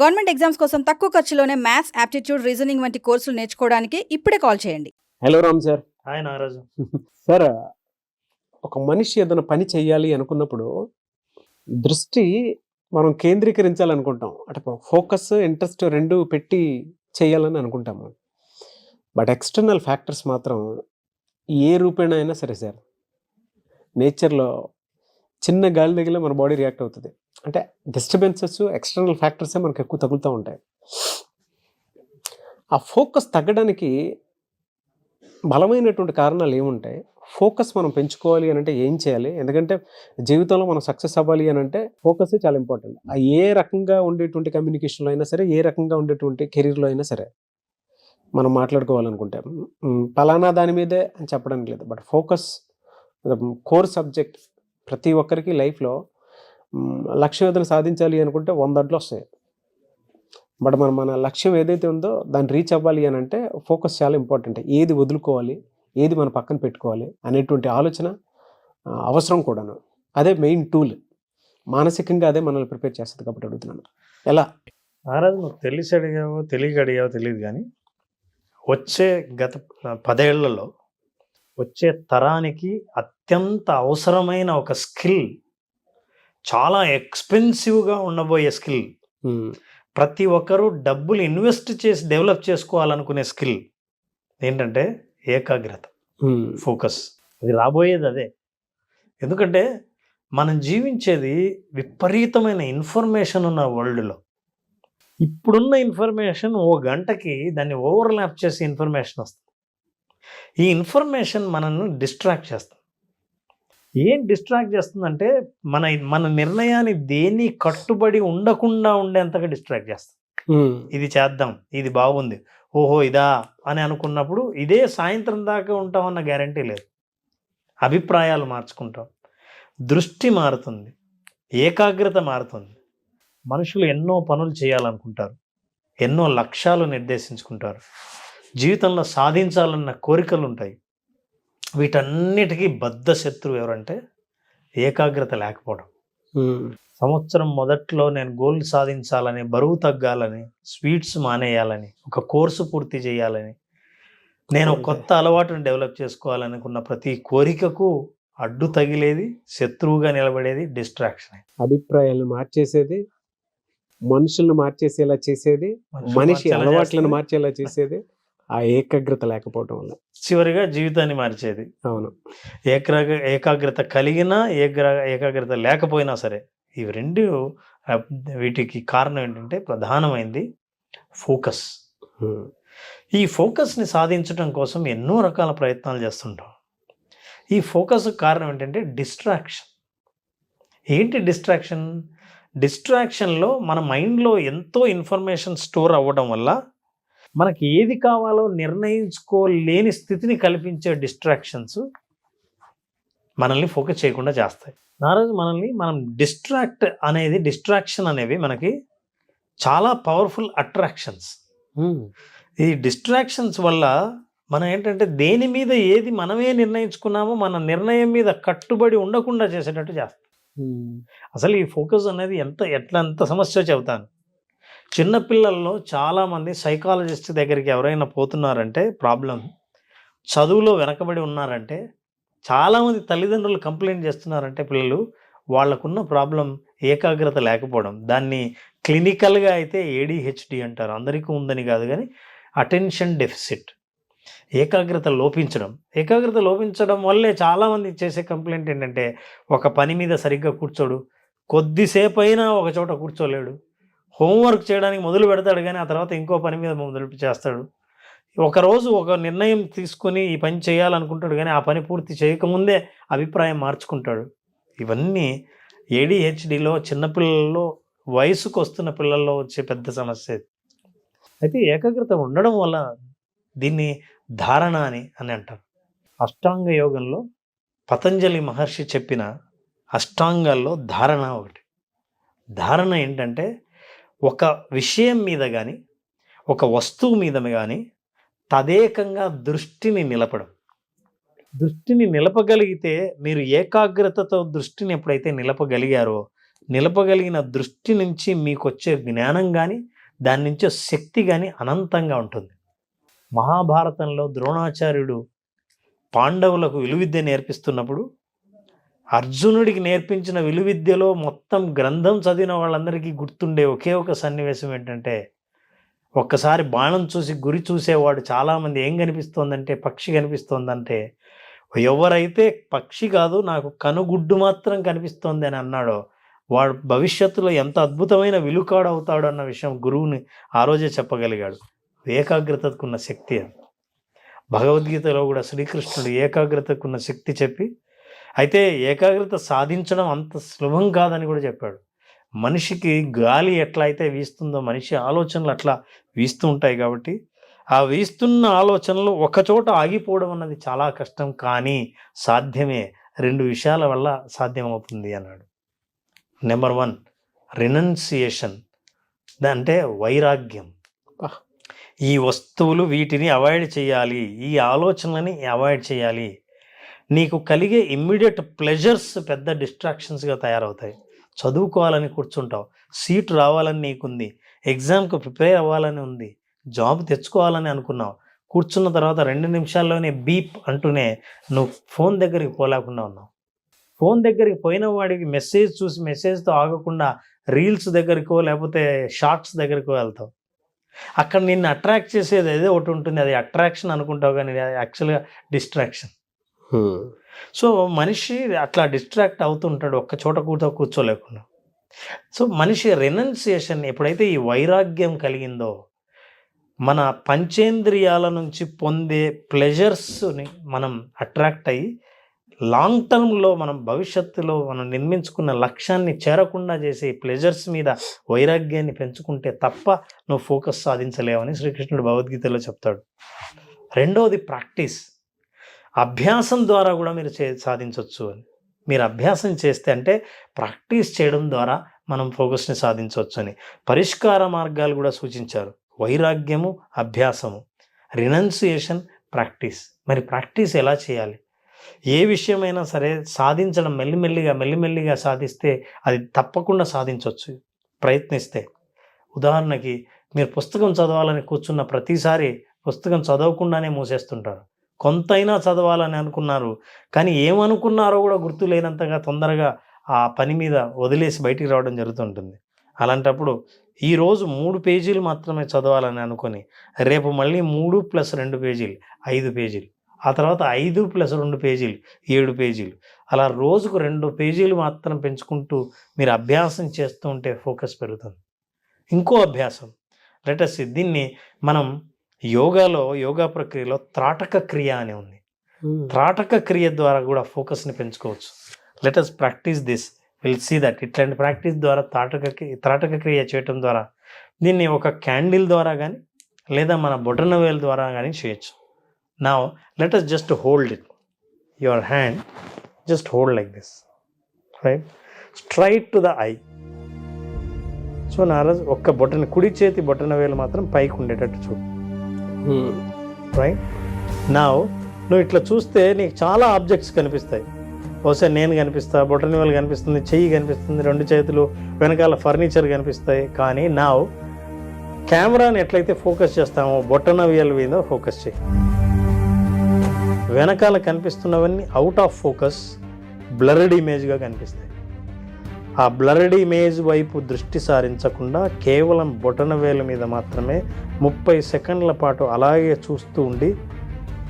Government exams కోసం తక్కువ ఖర్చులోనే maths, aptitude, reasoning వంటి కోర్సులు నేర్చుకోవడానికి ఇప్పుడే కాల్ చేయండి. Hello Ram sir. Hi Nagaraju. Sir, ఒక మనిషి ఏదైనా పని చేయాలి అనుకున్నప్పుడు దృష్టి మనం కేంద్రీకరించాలనుకుంటాం. అంటే ఫోకస్, ఇంట్రెస్ట్ రెండు పెట్టి చేయాలని అనుకుంటాము. బట్ ఎక్స్టర్నల్ ఫ్యాక్టర్స్ మాత్రం ఏ రూపేణ అయినా సరే సార్, నేచర్లో చిన్న గాలి తగిలే మన బాడీ రియాక్ట్ అవుతుంది. అంటే డిస్టర్బెన్సెస్, ఎక్స్టర్నల్ ఫ్యాక్టర్సే మనకు ఎక్కువ తగులుతూ ఉంటాయి. ఆ ఫోకస్ తగ్గడానికి బలమైనటువంటి కారణాలు ఏముంటాయి? ఫోకస్ మనం పెంచుకోవాలి అని అంటే ఏం చేయాలి? ఎందుకంటే జీవితంలో మనం సక్సెస్ అవ్వాలి అని అంటే ఫోకస్ చాలా ఇంపార్టెంట్. ఏ రకంగా ఉండేటువంటి కమ్యూనికేషన్లో అయినా సరే, ఏ రకంగా ఉండేటువంటి కెరీర్లో అయినా సరే మనం మాట్లాడుకోవాలనుకుంటే పలానా దాని మీదే అని చెప్పడానికి లేదు. But focus core subject. ప్రతి ఒక్కరికి లైఫ్లో లక్ష్యం ఏదైనా సాధించాలి అనుకుంటే 100 అడ్లు వస్తాయి. బట్ మన లక్ష్యం ఏదైతే ఉందో దాన్ని రీచ్ అవ్వాలి అని అంటే ఫోకస్ చాలా ఇంపార్టెంట్. ఏది వదులుకోవాలి, ఏది మన పక్కన పెట్టుకోవాలి అనేటువంటి ఆలోచన అవసరం కూడాను. అదే మెయిన్ టూల్. మానసికంగా అదే మనల్ని ప్రిపేర్ చేస్తుంది. కాబట్టి అడుగుతున్నాను, ఎలా? నాగరాజు, నువ్వు తెలిసి అడిగావో తెలియక అడిగావో తెలియదు, కానీ వచ్చే గత 10 ఏళ్లలో వచ్చే తరానికి అత్యంత అవసరమైన ఒక స్కిల్, చాలా ఎక్స్పెన్సివ్గా ఉండబోయే స్కిల్, ప్రతి ఒక్కరూ డబ్బులు ఇన్వెస్ట్ చేసి డెవలప్ చేసుకోవాలనుకునే స్కిల్ ఏంటంటే ఏకాగ్రత, ఫోకస్. అది రాబోయేది అదే. ఎందుకంటే మనం జీవించేది విపరీతమైన ఇన్ఫర్మేషన్ ఉన్న వరల్డ్లో. ఇప్పుడున్న ఇన్ఫర్మేషన్ ఓ గంటకి దాన్ని ఓవర్లాప్ చేసే ఇన్ఫర్మేషన్ వస్తుంది. ఈ ఇన్ఫర్మేషన్ మనల్ని డిస్ట్రాక్ట్ చేస్తుంది. ఏం డిస్ట్రాక్ట్ చేస్తుందంటే మన నిర్ణయాన్ని దేన్ని కట్టుబడి ఉండకుండా ఉండేంతగా డిస్ట్రాక్ట్ చేస్తుంది. ఇది చేద్దాం, ఇది బాగుంది, ఓహో ఇదా అని అనుకున్నప్పుడు ఇదే సాయంత్రం దాకా ఉంటామన్న గ్యారంటీ లేదు. అభిప్రాయాలు మార్చుకుంటాం, దృష్టి మారుతుంది, ఏకాగ్రత మారుతుంది. మనుషులు ఎన్నో పనులు చేయాలనుకుంటారు, ఎన్నో లక్ష్యాలు నిర్దేశించుకుంటారు, జీవితంలో సాధించాలన్న కోరికలు ఉంటాయి. వీటన్నిటికీ బద్ధ శత్రువు ఎవరంటే ఏకాగ్రత లేకపోవడం. సంవత్సరం మొదట్లో నేను గోల్ సాధించాలని, బరువు తగ్గాలని, స్వీట్స్ మానేయాలని, ఒక కోర్సు పూర్తి చేయాలని, నేను కొత్త అలవాటును డెవలప్ చేసుకోవాలనుకున్న ప్రతి కోరికకు అడ్డు తగిలేది, శత్రువుగా నిలబడేది డిస్ట్రాక్షన్. అభిప్రాయాలను మార్చేసేది, మనుషులను మార్చేసేలా చేసేది, మనిషి అలవాట్లను మార్చేలా చేసేది ఆ ఏకాగ్రత లేకపోవడం వల్ల, చివరిగా జీవితాన్ని మార్చేది. అవును. ఏకాగ్రత కలిగినా ఏకాగ్రత లేకపోయినా సరే, ఇవి రెండు వీటికి కారణం ఏంటంటే ప్రధానమైనది ఫోకస్. ఈ ఫోకస్ని సాధించడం కోసం ఎన్నో రకాల ప్రయత్నాలు చేస్తుంటాం. ఈ ఫోకస్ కారణం ఏంటంటే డిస్ట్రాక్షన్. ఏంటి డిస్ట్రాక్షన్? డిస్ట్రాక్షన్లో మన మైండ్లో ఎంతో ఇన్ఫర్మేషన్ స్టోర్ అవ్వడం వల్ల మనకి ఏది కావాలో నిర్ణయించుకోలేని స్థితిని కల్పించే డిస్ట్రాక్షన్స్ మనల్ని ఫోకస్ చేయకుండా చేస్తాయి. నారాజు, మనం డిస్ట్రాక్షన్ అనేవి మనకి చాలా పవర్ఫుల్ అట్రాక్షన్స్. ఈ డిస్ట్రాక్షన్స్ వల్ల మనం ఏంటంటే దేని మీద ఏది మనమే నిర్ణయించుకున్నామో మన నిర్ణయం మీద కట్టుబడి ఉండకుండా చేసేటట్టు చేస్తాం. అసలు ఈ ఫోకస్ అనేది ఎంత సమస్య చెబుతాను. చిన్నపిల్లల్లో చాలామంది సైకాలజిస్ట్ దగ్గరికి ఎవరైనా పోతున్నారంటే ప్రాబ్లం, చదువులో వెనకబడి ఉన్నారంటే చాలామంది తల్లిదండ్రులు కంప్లైంట్ చేస్తున్నారంటే పిల్లలు వాళ్ళకున్న ప్రాబ్లం ఏకాగ్రత లేకపోవడం. దాన్ని క్లినికల్గా అయితే ADHD అంటారు. అందరికీ ఉందని కాదు, కానీ అటెన్షన్ డెఫిసిట్, ఏకాగ్రత లోపించడం. ఏకాగ్రత లోపించడం వల్లే చాలామంది చేసే కంప్లైంట్ ఏంటంటే ఒక పని మీద సరిగ్గా కూర్చోడు, కొద్దిసేపు అయినా ఒక చోట కూర్చోలేడు, హోంవర్క్ చేయడానికి మొదలు పెడతాడు కానీ ఆ తర్వాత ఇంకో పని మీద మొదలు చేస్తాడు, ఒకరోజు ఒక నిర్ణయం తీసుకొని ఈ పని చేయాలనుకుంటాడు కానీ ఆ పని పూర్తి చేయకముందే అభిప్రాయం మార్చుకుంటాడు. ఇవన్నీ ADHDలో చిన్నపిల్లల్లో, వయసుకు వస్తున్న పిల్లల్లో వచ్చే పెద్ద సమస్య. అయితే ఏకాగ్రత ఉండడం వల్ల దీన్ని ధారణ అని అంటారు. అష్టాంగ యోగంలో పతంజలి మహర్షి చెప్పిన అష్టాంగాల్లో ధారణ ఒకటి. ధారణ ఏంటంటే ఒక విషయం మీద కానీ ఒక వస్తువు మీద కానీ తదేకంగా దృష్టిని నిలపడం. దృష్టిని నిలపగలిగితే, మీరు ఏకాగ్రతతో దృష్టిని ఎప్పుడైతే నిలపగలిగారో నిలపగలిగిన దృష్టి నుంచి మీకు వచ్చే జ్ఞానం కానీ దాని నుంచి శక్తి కానీ అనంతంగా ఉంటుంది. మహాభారతంలో ద్రోణాచార్యుడు పాండవులకు విలువిద్య నేర్పిస్తున్నప్పుడు అర్జునుడికి నేర్పించిన విలువిద్యలో మొత్తం గ్రంథం చదివిన వాళ్ళందరికీ గుర్తుండే ఒకే ఒక సన్నివేశం ఏంటంటే, ఒక్కసారి బాణం చూసి గురి చూసేవాడు చాలామంది ఏం కనిపిస్తోందంటే పక్షి కనిపిస్తోందంటే, ఎవరైతే పక్షి కాదు నాకు కనుగుడ్డు మాత్రం కనిపిస్తోంది అని అన్నాడో వాడు భవిష్యత్తులో ఎంత అద్భుతమైన విలుకాడు అవుతాడు అన్న విషయం గురువుని ఆ రోజే చెప్పగలిగాడు. ఏకాగ్రతకున్న శక్తి అని. భగవద్గీతలో కూడా శ్రీకృష్ణుడు ఏకాగ్రతకున్న శక్తి చెప్పి, అయితే ఏకాగ్రత సాధించడం అంత సులభం కాదని కూడా చెప్పాడు. మనిషికి గాలి ఎట్లా అయితే వీస్తుందో మనిషి ఆలోచనలు అట్లా వీస్తూ ఉంటాయి. కాబట్టి ఆ వీస్తున్న ఆలోచనలు ఒకచోట ఆగిపోవడం అన్నది చాలా కష్టం, కానీ సాధ్యమే. 2 విషయాల వల్ల సాధ్యమవుతుంది అన్నాడు. నెంబర్ 1 రినౌన్సియేషన్, అంటే వైరాగ్యం. ఈ వస్తువులు వీటిని అవాయిడ్ చేయాలి, ఈ ఆలోచనలని అవాయిడ్ చేయాలి. నీకు కలిగే ఇమ్మీడియట్ ప్లెజర్స్ పెద్ద డిస్ట్రాక్షన్స్గా తయారవుతాయి. చదువుకోవాలని కూర్చుంటావు, సీట్ రావాలని నీకుంది, ఎగ్జామ్కి ప్రిపేర్ అవ్వాలని ఉంది, జాబ్ తెచ్చుకోవాలని అనుకున్నావు. కూర్చున్న తర్వాత 2 నిమిషాల్లోనే బీప్ అంటూనే నువ్వు ఫోన్ దగ్గరికి పోలేకుండా ఉన్నావు. ఫోన్ దగ్గరికి పోయిన వాడికి మెసేజ్ చూసి మెసేజ్తో ఆగకుండా రీల్స్ దగ్గరికో లేకపోతే షార్ట్స్ దగ్గరికో వెళ్తావు. అక్కడ నిన్ను అట్రాక్ట్ చేసేది ఏదో ఒకటి ఉంటుంది, అది అట్రాక్షన్ అనుకుంటావు, కానీ యాక్చువల్గా డిస్ట్రాక్షన్. సో మనిషి అట్లా డిస్ట్రాక్ట్ అవుతుంటాడు ఒక్క చోట కూర్చోలేకుండా. సో మనిషి రెనౌన్సియేషన్ ఎప్పుడైతే ఈ వైరాగ్యం కలిగిందో, మన పంచేంద్రియాల నుంచి పొందే ప్లెజర్స్ని మనం అట్రాక్ట్ అయ్యి లాంగ్ టర్మ్లో మనం భవిష్యత్తులో మనం నిర్మించుకున్న లక్ష్యాన్ని చేరకుండా చేసే ప్లెజర్స్ మీద వైరాగ్యాన్ని పెంచుకుంటే తప్ప నువ్వు ఫోకస్ సాధించలేవని శ్రీకృష్ణుడు భగవద్గీతలో చెప్తాడు. రెండవది ప్రాక్టీస్, అభ్యాసం ద్వారా కూడా మీరు సాధించవచ్చు అని. మీరు అభ్యాసం చేస్తే అంటే ప్రాక్టీస్ చేయడం ద్వారా మనం ఫోకస్ని సాధించవచ్చు అని పరిష్కార మార్గాలు కూడా సూచించారు. వైరాగ్యము, అభ్యాసము, రినౌన్సియేషన్, ప్రాక్టీస్. మరి ప్రాక్టీస్ ఎలా చేయాలి? ఏ విషయమైనా సరే సాధించడం మెల్లిమెల్లిగా సాధిస్తే అది తప్పకుండా సాధించవచ్చు ప్రయత్నిస్తే. ఉదాహరణకి మీరు పుస్తకం చదవాలని కూర్చున్న ప్రతిసారి పుస్తకం చదవకుండానే మూసేస్తుంటారు. కొంతైనా చదవాలని అనుకున్నారు, కానీ ఏమనుకున్నారో కూడా గుర్తు లేనంతగా తొందరగా ఆ పని మీద వదిలేసి బయటికి రావడం జరుగుతుంటుంది. అలాంటప్పుడు ఈరోజు 3 పేజీలు మాత్రమే చదవాలని అనుకొని రేపు మళ్ళీ 3 + 2 పేజీలు 5 పేజీలు, ఆ తర్వాత 5 + 2 పేజీలు 7 పేజీలు, అలా రోజుకు 2 పేజీలు మాత్రం పెంచుకుంటూ మీరు అభ్యాసం చేస్తూ ఉంటే ఫోకస్ పెరుగుతుంది. ఇంకో అభ్యాసం లెటస్ దీన్ని మనం యోగా ప్రక్రియలో త్రాటక క్రియ అని ఉంది. త్రాటక క్రియ ద్వారా కూడా ఫోకస్ని పెంచుకోవచ్చు. Let us practice this, will see that. ఇట్లాంటి ప్రాక్టీస్ ద్వారా త్రాటక క్రియ చేయటం ద్వారా దీన్ని ఒక క్యాండిల్ ద్వారా కానీ లేదా మన బొటనవేలు ద్వారా కానీ చేయొచ్చు. Now let us just hold it, your hand, just hold like this, right, straight to the eye. So నారాజ్ ఒక్క కుడి చేతి బొటన వేలు మాత్రం పైకి ఉండేటట్టు చూడు. రైట్. నౌ నువ్వు ఇట్లా చూస్తే నీకు చాలా ఆబ్జెక్ట్స్ కనిపిస్తాయి. బహుశా నేను కనిపిస్తా, బొటన వేలు కనిపిస్తుంది, చెయ్యి కనిపిస్తుంది, 2 చేతులు, వెనకాల ఫర్నిచర్ కనిపిస్తాయి. కానీ నౌ కెమెరాని ఎట్లయితే ఫోకస్ చేస్తామో బొటన వేలు మీద ఫోకస్ చేయి. వెనకాల కనిపిస్తున్నవన్నీ అవుట్ ఆఫ్ ఫోకస్, బ్లర్డ్ ఇమేజ్గా కనిపిస్తాయి. ఆ బ్లర్డ్ ఇమేజ్ వైపు దృష్టి సారించకుండా కేవలం బొటనవేలు మీద మాత్రమే 30 సెకండ్ల పాటు అలాగే చూస్తూ ఉండి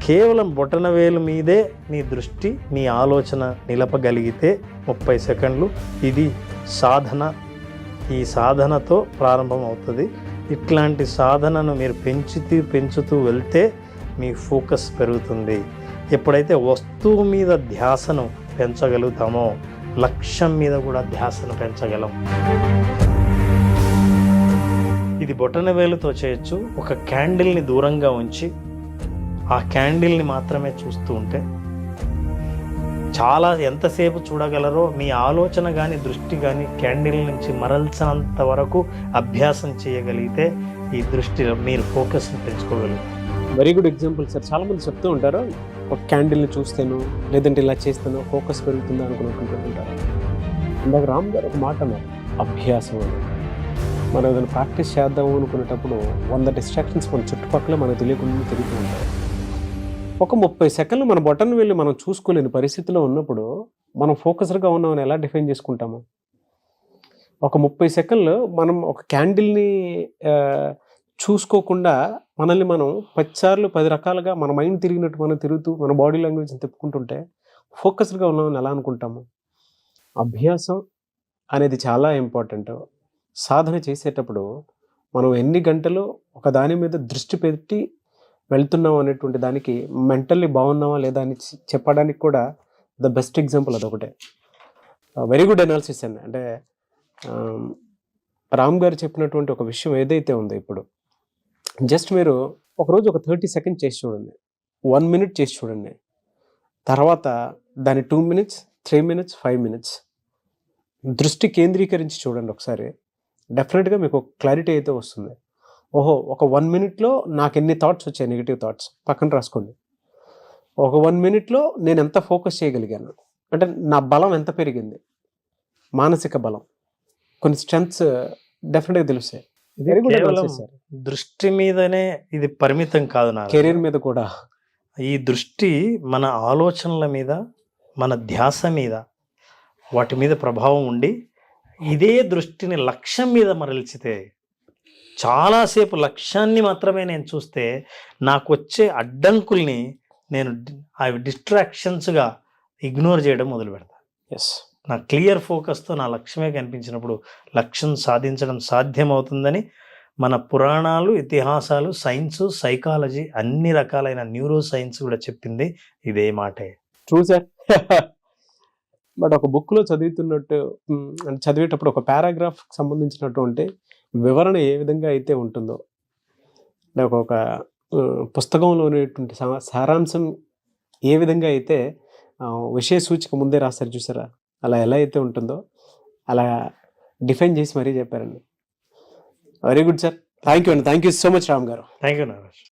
కేవలం బొటనవేలు మీదే నీ దృష్టి, నీ ఆలోచన నిలపగలిగితే 30 సెకండ్లు, ఇది సాధన. ఈ సాధనతో ప్రారంభం అవుతుంది. ఇట్లాంటి సాధనను మీరు పెంచుతూ వెళ్తే మీ ఫోకస్ పెరుగుతుంది. ఎప్పుడైతే వస్తువు మీద ధ్యాసను పెంచగలుగుతామో లక్ష్యం మీద కూడా ధ్యాసను పెంచగలం. ఇది బొటన వేలుతో చేయొచ్చు. ఒక క్యాండిల్ని దూరంగా ఉంచి ఆ క్యాండిల్ని మాత్రమే చూస్తూ ఉంటే చాలా ఎంతసేపు చూడగలరో మీ ఆలోచన కానీ దృష్టి కానీ క్యాండిల్ నుంచి మరల్చినంత వరకు అభ్యాసం చేయగలిగితే ఈ దృష్టిలో మీరు ఫోకస్ని పెంచుకోగలుగుతారు. Very good example sir. చాలామంది చెప్తూ ఉంటారు, ఒక క్యాండిల్ని చూస్తాను లేదంటే ఇలా చేస్తాను ఫోకస్ పెరుగుతుందా అనుకుంటుంటారు. ఇందాక రామ్ గారు ఒక మాట అన్నారు, అభ్యాసం అని. మనం ఏదైనా ప్రాక్టీస్ చేద్దాము అనుకునేటప్పుడు 100 డిస్ట్రాక్షన్స్ మన చుట్టుపక్కల మనకు తెలియకుండా తిరుగుతూ ఉంటాయి. ఒక 30 సెకండ్లు మన బటన్ వెళ్ళి మనం చూసుకోలేని పరిస్థితిలో ఉన్నప్పుడు మనం ఫోకస్డ్గా ఉన్నామని ఎలా డిఫైన్ చేసుకుంటాము? ఒక 30 సెకండ్లు మనం ఒక క్యాండిల్ని చూసుకోకుండా మనల్ని మనం 10 సార్లు 10 రకాలుగా మన మైండ్ తిరిగినట్టు మనం తిరుగుతూ మన బాడీ లాంగ్వేజ్ని తిప్పుకుంటుంటే ఫోకస్డ్గా ఉన్నామని ఎలా అనుకుంటాము? అభ్యాసం అనేది చాలా ఇంపార్టెంట్. సాధన చేసేటప్పుడు మనం ఎన్ని గంటలు ఒక దాని మీద దృష్టి పెట్టి వెళ్తున్నాం అనేటువంటి దానికి మెంటల్లీ బాగున్నావా లేదా అని చెప్పడానికి కూడా ద బెస్ట్ ఎగ్జాంపుల్ అదొకటే. వెరీ గుడ్ అనాలిసిస్ అండి. అంటే రామ్ గారు చెప్పినటువంటి ఒక విషయం ఏదైతే ఉందో ఇప్పుడు జస్ట్ మీరు ఒకరోజు ఒక 30 సెకండ్స్ చేసి చూడండి, 1 మినిట్ చేసి చూడండి, తర్వాత దాని 2 మినిట్స్, 3 మినిట్స్, 5 మినిట్స్ దృష్టి కేంద్రీకరించి చూడండి ఒకసారి. డెఫినెట్గా మీకు క్లారిటీ అయితే వస్తుంది. ఓహో, ఒక 1 మినిట్లో నాకు ఎన్ని థాట్స్ వచ్చాయి, నెగిటివ్ థాట్స్ పక్కన రాసుకోండి. ఒక 1 మినిట్లో నేను ఎంత ఫోకస్ చేయగలిగాను, అంటే నా బలం ఎంత పెరిగింది, మానసిక బలం, కొన్ని స్ట్రెంగ్త్స్ డెఫినెట్గా తెలుస్తాయి. వెరీ గుడ్ కేవలం అనాలిసిస్ సార్. దృష్టి మీదనే ఇది పరిమితం కాదు నా కెరీర్ మీద కూడా ఈ దృష్టి మన ఆలోచనల మీద, మన ధ్యాస మీద, వాటి మీద ప్రభావం ఉండి ఇదే దృష్టిని లక్ష్యం మీద మరల్చితే, చాలాసేపు లక్ష్యాన్ని మాత్రమే నేను చూస్తే నాకు వచ్చే అడ్డంకుల్ని నేను అవి డిస్ట్రాక్షన్స్గా ఇగ్నోర్ చేయడం మొదలు పెడతాను. ఎస్, నా క్లియర్ ఫోకస్తో నా లక్ష్యమే కనిపించినప్పుడు లక్ష్యం సాధించడం సాధ్యమవుతుందని మన పురాణాలు, ఇతిహాసాలు, సైన్స్, సైకాలజీ, అన్ని రకాలైన న్యూరో సైన్స్ కూడా చెప్పింది ఇదే మాటే. True sir. బట్ ఒక బుక్లో చదువుతున్నట్టు అంటే చదివేటప్పుడు ఒక పారాగ్రాఫ్ సంబంధించినటువంటి వివరణ ఏ విధంగా అయితే ఉంటుందో, నాకు ఒక పుస్తకంలో ఉన్నటువంటి సారాంశం ఏ విధంగా అయితే విషయ సూచిక ముందే రాస్తారు చూసారా, అలా ఎలా అయితే ఉంటుందో అలా డిఫైన్ చేసి మరీ చెప్పారండి. Very good sir. Thank you అండి. Thank you so much Ram garu. Thank you Nagesh.